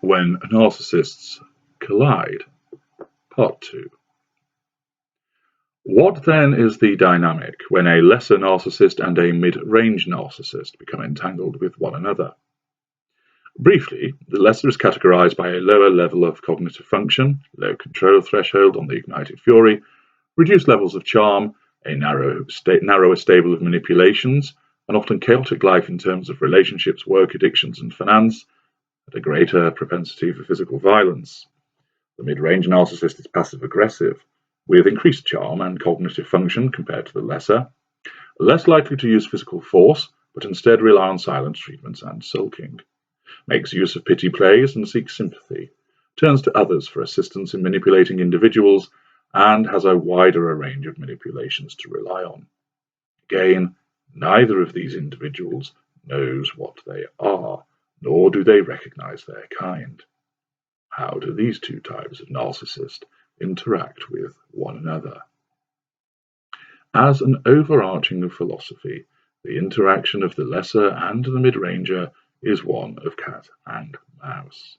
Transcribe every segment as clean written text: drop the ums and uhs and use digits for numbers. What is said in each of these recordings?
When narcissists collide, part 2. What then is the dynamic when a lesser narcissist and a mid-range narcissist become entangled with one another? Briefly, the lesser is categorized by a lower level of cognitive function, low control threshold on the ignited fury, reduced levels of charm, a narrower stable of manipulations, an often chaotic life in terms of relationships, work, addictions, and finance, and a greater propensity for physical violence. The mid-range narcissist is passive-aggressive, with increased charm and cognitive function compared to the lesser, less likely to use physical force, but instead rely on silent treatments and sulking, makes use of pity plays and seeks sympathy, turns to others for assistance in manipulating individuals, and has a wider range of manipulations to rely on. Again, neither of these individuals knows what they are, nor do they recognize their kind. How do these two types of narcissist interact with one another? As an overarching philosophy, the interaction of the lesser and the mid-ranger is one of cat and mouse.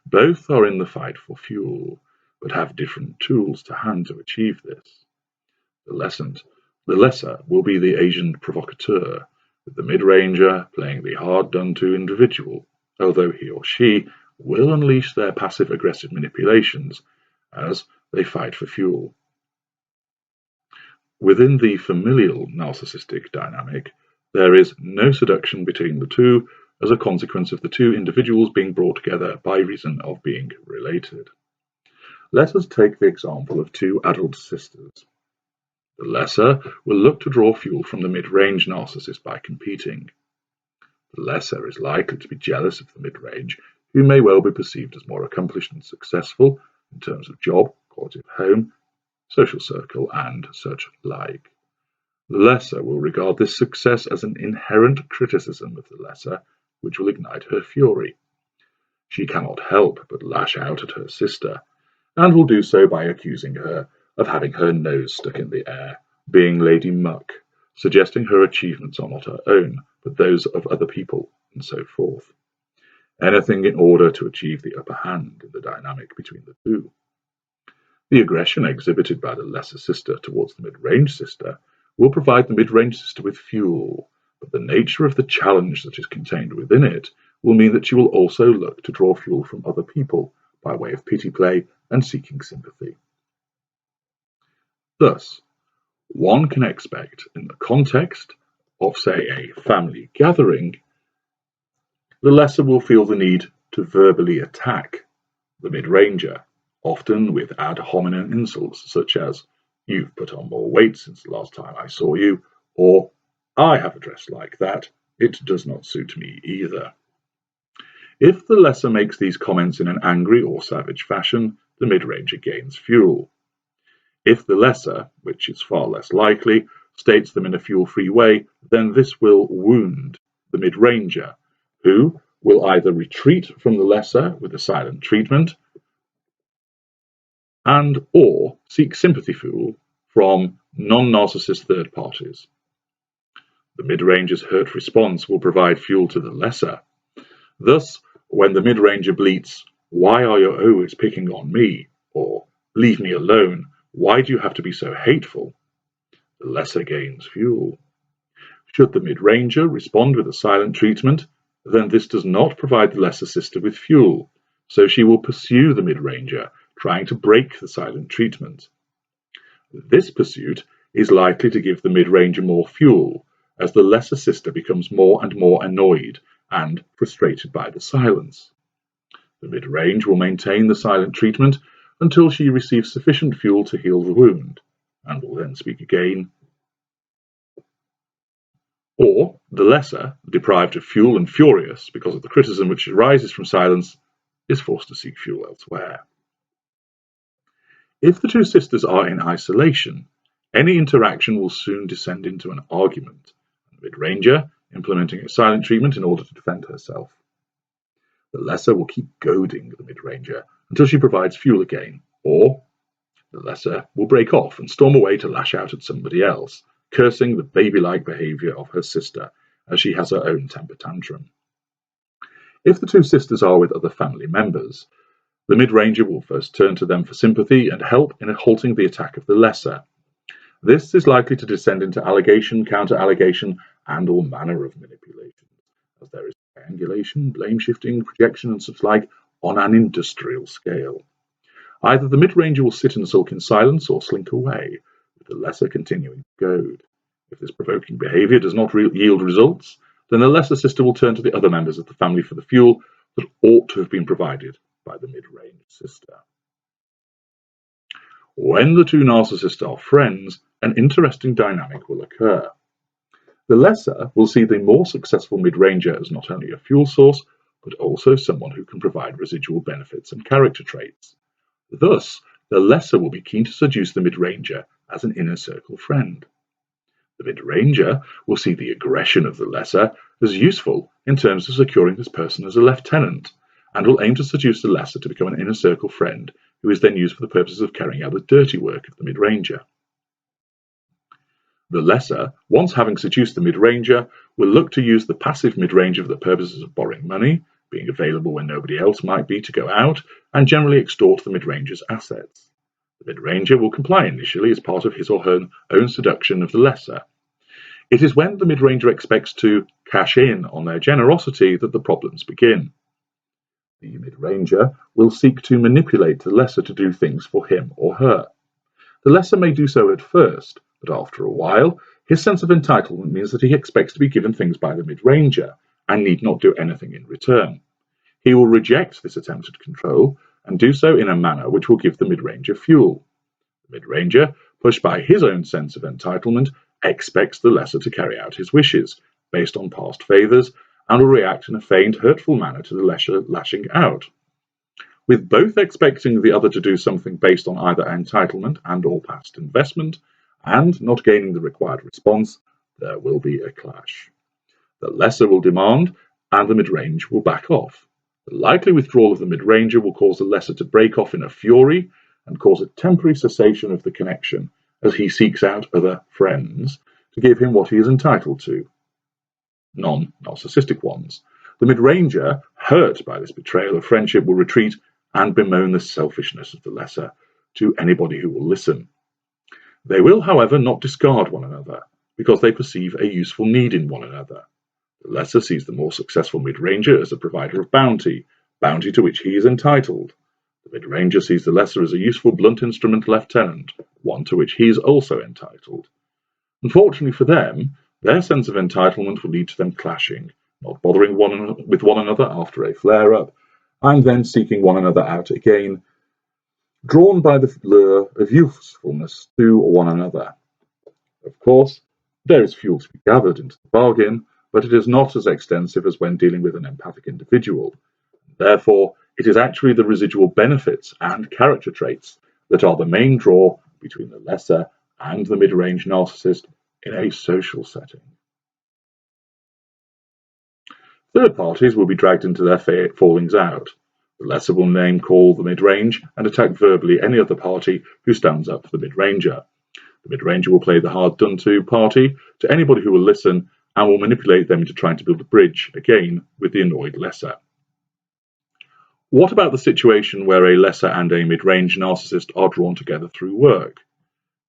Both are in the fight for fuel, but have different tools to hand to achieve this. The lesser will be the agent provocateur, with the mid-ranger playing the hard-done-to individual, although he or she will unleash their passive-aggressive manipulations as they fight for fuel. Within the familial narcissistic dynamic, there is no seduction between the two as a consequence of the two individuals being brought together by reason of being related. Let us take the example of two adult sisters. The lesser will look to draw fuel from the mid-range narcissist by competing. The lesser is likely to be jealous of the mid-range, who may well be perceived as more accomplished and successful in terms of job, quality of home, social circle, and such like. The lesser will regard this success as an inherent criticism of the lesser, which will ignite her fury. She cannot help but lash out at her sister, and will do so by accusing her of having her nose stuck in the air, being Lady Muck, suggesting her achievements are not her own, but those of other people, and so forth. Anything in order to achieve the upper hand in the dynamic between the two. The aggression exhibited by the lesser sister towards the mid-range sister will provide the mid-range sister with fuel, but the nature of the challenge that is contained within it will mean that she will also look to draw fuel from other people by way of pity play and seeking sympathy. Thus, one can expect in the context of, say, a family gathering, the lesser will feel the need to verbally attack the mid-ranger, often with ad hominem insults such as, "You've put on more weight since the last time I saw you," or "I have a dress like that, it does not suit me either." If the lesser makes these comments in an angry or savage fashion, the mid-ranger gains fuel. If the lesser, which is far less likely, states them in a fuel-free way, then this will wound the mid-ranger, who will either retreat from the lesser with a silent treatment and or seek sympathy fuel from non-narcissist third parties. The mid-ranger's hurt response will provide fuel to the lesser. Thus, when the mid-ranger bleats, "Why are you always picking on me?" or "Leave me alone, why do you have to be so hateful?" the lesser gains fuel. Should the mid-ranger respond with a silent treatment, then this does not provide the lesser sister with fuel, so she will pursue the mid-ranger, trying to break the silent treatment. This pursuit is likely to give the mid-ranger more fuel, as the lesser sister becomes more and more annoyed and frustrated by the silence. The mid-range will maintain the silent treatment until she receives sufficient fuel to heal the wound, and will then speak again. Or the lesser, deprived of fuel and furious because of the criticism which arises from silence, is forced to seek fuel elsewhere. If the two sisters are in isolation, any interaction will soon descend into an argument, the mid-ranger implementing a silent treatment in order to defend herself. The lesser will keep goading the mid-ranger until she provides fuel again, or the lesser will break off and storm away to lash out at somebody else, cursing the baby-like behavior of her sister as she has her own temper tantrum. If the two sisters are with other family members, the mid-ranger will first turn to them for sympathy and help in halting the attack of the lesser. This is likely to descend into allegation, counter-allegation, and all manner of manipulations, as there is triangulation, blame-shifting, projection, and such like on an industrial scale. Either the mid-ranger will sit and sulk in silence or slink away, with the lesser continuing to goad. If this provoking behaviour does not yield results, then the lesser sister will turn to the other members of the family for the fuel that ought to have been provided by the mid-range sister. When the two narcissists are friends, an interesting dynamic will occur. The lesser will see the more successful mid-ranger as not only a fuel source, but also someone who can provide residual benefits and character traits. Thus, the lesser will be keen to seduce the mid-ranger as an inner circle friend. The mid-ranger will see the aggression of the lesser as useful in terms of securing this person as a lieutenant, and will aim to seduce the lesser to become an inner circle friend who is then used for the purposes of carrying out the dirty work of the mid-ranger. The lesser, once having seduced the mid-ranger, will look to use the passive mid-ranger for the purposes of borrowing money, being available when nobody else might be to go out, and generally extort the mid-ranger's assets. The mid-ranger will comply initially as part of his or her own seduction of the lesser. It is when the mid-ranger expects to cash in on their generosity that the problems begin. The mid-ranger will seek to manipulate the lesser to do things for him or her. The lesser may do so at first, but after a while, his sense of entitlement means that he expects to be given things by the mid-ranger and need not do anything in return. He will reject this attempt at control and do so in a manner which will give the mid-ranger fuel. The mid-ranger, pushed by his own sense of entitlement, expects the lesser to carry out his wishes, based on past favours, and will react in a feigned, hurtful manner to the lesser lashing out. With both expecting the other to do something based on either entitlement and or past investment, and not gaining the required response, there will be a clash. The lesser will demand, and the mid-range will back off. The likely withdrawal of the mid-ranger will cause the lesser to break off in a fury and cause a temporary cessation of the connection as he seeks out other friends to give him what he is entitled to, non-narcissistic ones. The mid-ranger, hurt by this betrayal of friendship, will retreat and bemoan the selfishness of the lesser to anybody who will listen. They will, however, not discard one another, because they perceive a useful need in one another. The lesser sees the more successful mid-ranger as a provider of bounty to which he is entitled. The mid-ranger sees the lesser as a useful blunt instrument lieutenant, one to which he is also entitled. Unfortunately for them, their sense of entitlement will lead to them clashing, not bothering with one another after a flare-up, and then seeking one another out again, drawn by the lure of usefulness to one another. Of course, there is fuel to be gathered into the bargain, but it is not as extensive as when dealing with an empathic individual. Therefore, it is actually the residual benefits and character traits that are the main draw between the lesser and the mid-range narcissist in a social setting. Third parties will be dragged into their fallings out. The lesser will name-call the mid-range and attack verbally any other party who stands up for the mid-ranger. The mid-ranger will play the hard-done-to party to anybody who will listen and will manipulate them into trying to build a bridge, again, with the annoyed lesser. What about the situation where a lesser and a mid-range narcissist are drawn together through work?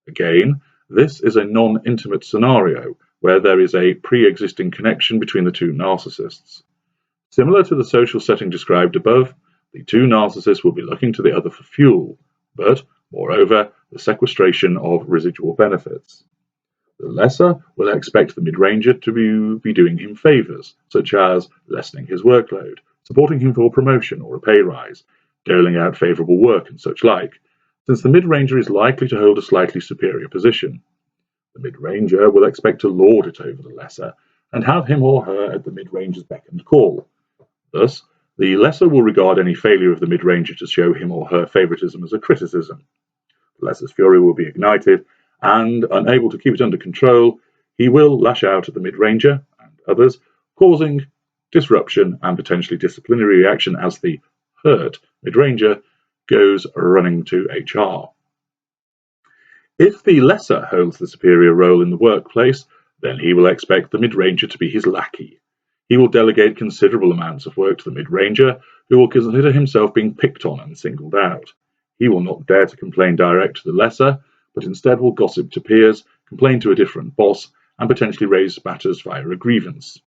Again, this is a non-intimate scenario where there is a pre-existing connection between the two narcissists. Similar to the social setting described above, the two narcissists will be looking to the other for fuel, but, moreover, the sequestration of residual benefits. The lesser will expect the mid-ranger to be doing him favours, such as lessening his workload, supporting him for promotion or a pay rise, doling out favourable work and such like, since the mid-ranger is likely to hold a slightly superior position. The mid-ranger will expect to lord it over the lesser and have him or her at the mid-ranger's beck and call. Thus, the lesser will regard any failure of the mid-ranger to show him or her favouritism as a criticism. The lesser's fury will be ignited, and, unable to keep it under control, he will lash out at the mid-ranger and others, causing disruption and potentially disciplinary reaction as the hurt mid-ranger goes running to HR. If the lesser holds the superior role in the workplace, then he will expect the mid-ranger to be his lackey. He will delegate considerable amounts of work to the mid-ranger, who will consider himself being picked on and singled out. He will not dare to complain direct to the lesser, but instead will gossip to peers, complain to a different boss, and potentially raise matters via a grievance.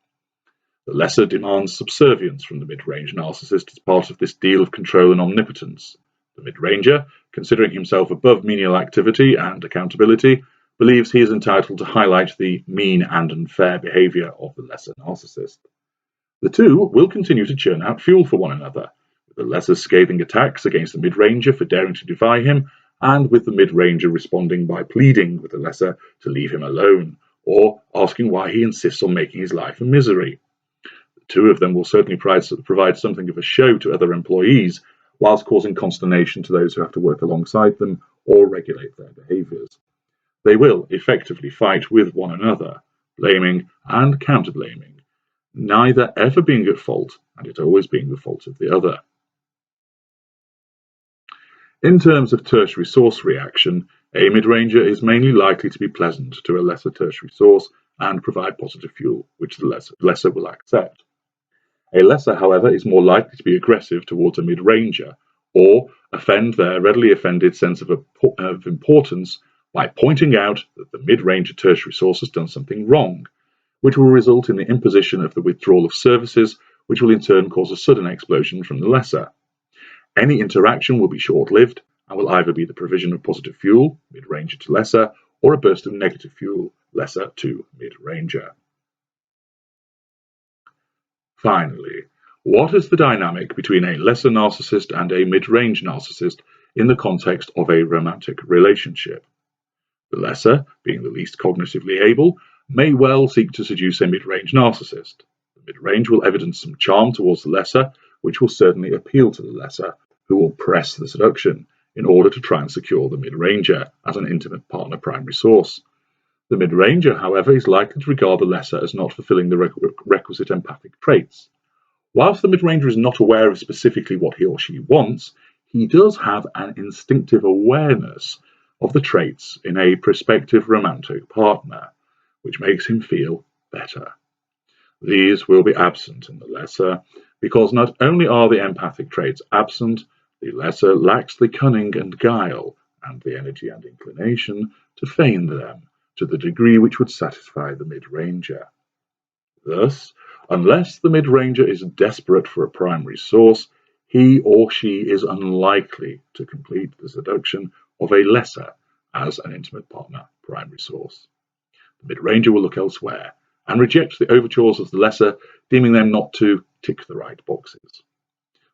The lesser demands subservience from the mid-range narcissist as part of this deal of control and omnipotence. The mid-ranger, considering himself above menial activity and accountability, believes he is entitled to highlight the mean and unfair behavior of the lesser narcissist. The two will continue to churn out fuel for one another, with the lesser scathing attacks against the mid-ranger for daring to defy him, and with the mid-ranger responding by pleading with the lesser to leave him alone, or asking why he insists on making his life a misery. The two of them will certainly provide something of a show to other employees, whilst causing consternation to those who have to work alongside them or regulate their behaviours. They will effectively fight with one another, blaming and counter-blaming, neither ever being at fault and it always being the fault of the other. In terms of tertiary source reaction, a mid-ranger is mainly likely to be pleasant to a lesser tertiary source and provide positive fuel, which the lesser will accept. A lesser, however, is more likely to be aggressive towards a mid-ranger, or offend their readily offended sense of importance by pointing out that the mid-ranger tertiary source has done something wrong, which will result in the imposition of the withdrawal of services, which will in turn cause a sudden explosion from the lesser. Any interaction will be short-lived and will either be the provision of positive fuel, mid-ranger to lesser, or a burst of negative fuel, lesser to mid-ranger. Finally, what is the dynamic between a lesser narcissist and a mid-range narcissist in the context of a romantic relationship? The lesser, being the least cognitively able, may well seek to seduce a mid-range narcissist. The mid-range will evidence some charm towards the lesser, which will certainly appeal to the lesser, who will press the seduction in order to try and secure the mid-ranger as an intimate partner primary source. The mid-ranger, however, is likely to regard the lesser as not fulfilling the requisite empathic traits. Whilst the mid-ranger is not aware of specifically what he or she wants, he does have an instinctive awareness of the traits in a prospective romantic partner, which makes him feel better. These will be absent in the lesser, because not only are the empathic traits absent, the lesser lacks the cunning and guile, and the energy and inclination to feign them to the degree which would satisfy the mid-ranger. Thus, unless the mid-ranger is desperate for a primary source, he or she is unlikely to complete the seduction of a lesser as an intimate partner primary source. The mid-ranger will look elsewhere and reject the overtures of the lesser, deeming them not to tick the right boxes.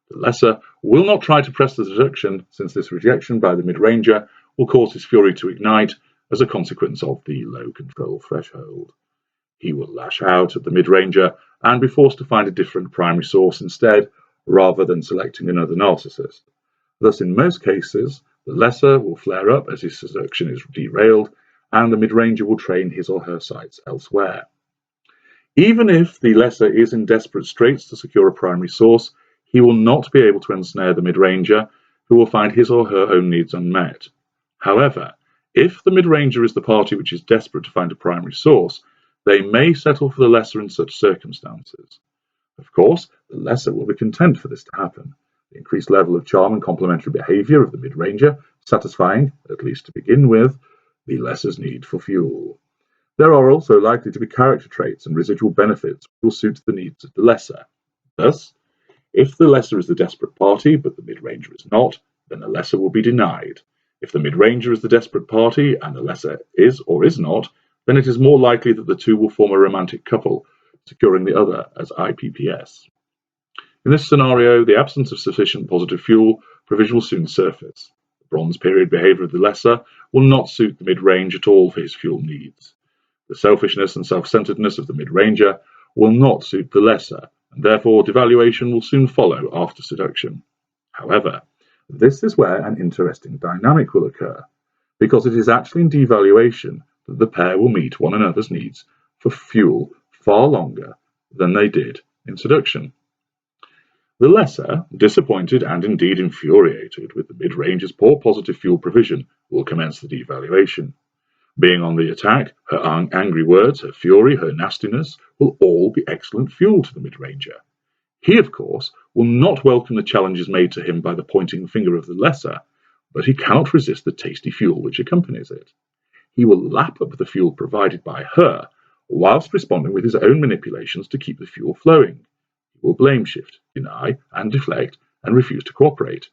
The lesser will not try to press the seduction, since this rejection by the mid-ranger will cause his fury to ignite as a consequence of the low control threshold. He will lash out at the mid-ranger and be forced to find a different primary source instead, rather than selecting another narcissist. Thus, in most cases, the lesser will flare up as his seduction is derailed, and the mid-ranger will train his or her sights elsewhere. Even if the lesser is in desperate straits to secure a primary source, he will not be able to ensnare the mid-ranger, who will find his or her own needs unmet. However, if the mid-ranger is the party which is desperate to find a primary source, they may settle for the lesser in such circumstances. Of course, the lesser will be content for this to happen, the increased level of charm and complementary behavior of the mid-ranger satisfying, at least to begin with, the lesser's need for fuel. There are also likely to be character traits and residual benefits which will suit the needs of the lesser. Thus, if the lesser is the desperate party, but the mid-ranger is not, then the lesser will be denied. If the mid-ranger is the desperate party and the lesser is or is not, then it is more likely that the two will form a romantic couple, securing the other as IPPS. In this scenario, the absence of sufficient positive fuel provision will soon surface. The bronze period behavior of the lesser will not suit the mid-range at all for his fuel needs. The selfishness and self-centeredness of the mid-ranger will not suit the lesser, and therefore devaluation will soon follow after seduction. However, this is where an interesting dynamic will occur, because it is actually in devaluation that the pair will meet one another's needs for fuel far longer than they did in seduction. The lesser, disappointed and indeed infuriated with the mid-ranger's poor positive fuel provision, will commence the devaluation. Being on the attack, her angry words, her fury, her nastiness will all be excellent fuel to the mid-ranger. He, of course, will not welcome the challenges made to him by the pointing finger of the lesser, but he cannot resist the tasty fuel which accompanies it. He will lap up the fuel provided by her, whilst responding with his own manipulations to keep the fuel flowing. He will blame shift, deny and deflect, and refuse to cooperate.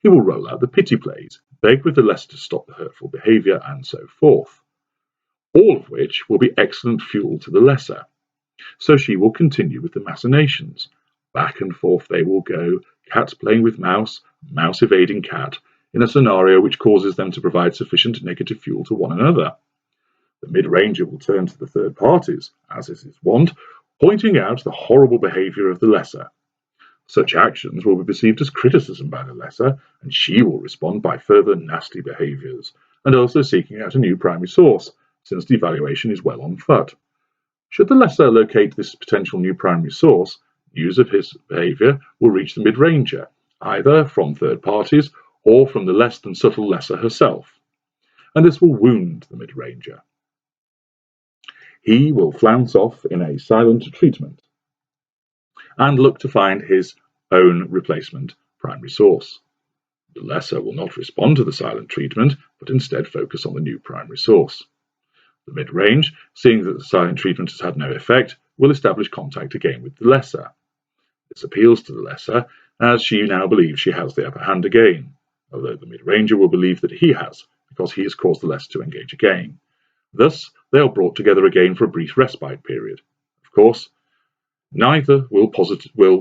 He will roll out the pity plays, beg with the lesser to stop the hurtful behaviour, and so forth. All of which will be excellent fuel to the lesser. So she will continue with the machinations. Back and forth they will go, cat playing with mouse, mouse evading cat, in a scenario which causes them to provide sufficient negative fuel to one another. The mid-ranger will turn to the third parties, as is his wont, pointing out the horrible behaviour of the lesser. Such actions will be perceived as criticism by the lesser, and she will respond by further nasty behaviours, and also seeking out a new primary source, since devaluation is well on foot. Should the lesser locate this potential new primary source, news of his behaviour will reach the mid-ranger, either from third parties or from the less than subtle lesser herself, and this will wound the mid-ranger. He will flounce off in a silent treatment and look to find his own replacement primary source. The lesser will not respond to the silent treatment, but instead focus on the new primary source. The mid-range, seeing that the silent treatment has had no effect, will establish contact again with the lesser. This appeals to the lesser, as she now believes she has the upper hand again, although the mid-ranger will believe that he has, because he has caused the lesser to engage again. Thus, they are brought together again for a brief respite period. Of course, neither will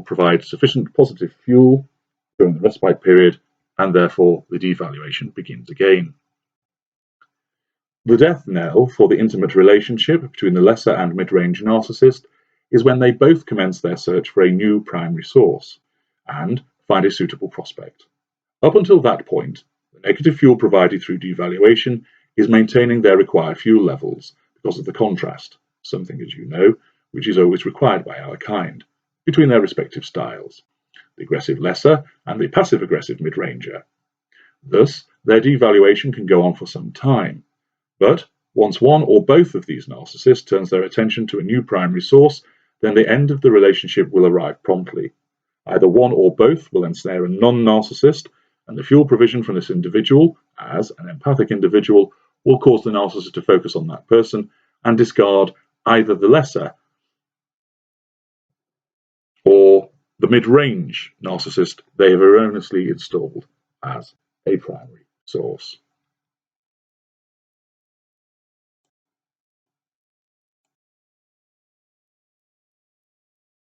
provide sufficient positive fuel during the respite period, and therefore the devaluation begins again. The death knell for the intimate relationship between the lesser and mid-range narcissist is when they both commence their search for a new primary source and find a suitable prospect. Up until that point, the negative fuel provided through devaluation is maintaining their required fuel levels because of the contrast, something, as you know, which is always required by our kind, between their respective styles, the aggressive lesser and the passive-aggressive mid-ranger. Thus, their devaluation can go on for some time, but once one or both of these narcissists turns their attention to a new primary source, then the end of the relationship will arrive promptly. Either one or both will ensnare a non-narcissist, and the fuel provision from this individual, as an empathic individual, will cause the narcissist to focus on that person and discard either the lesser or the mid-range narcissist they have erroneously installed as a primary source.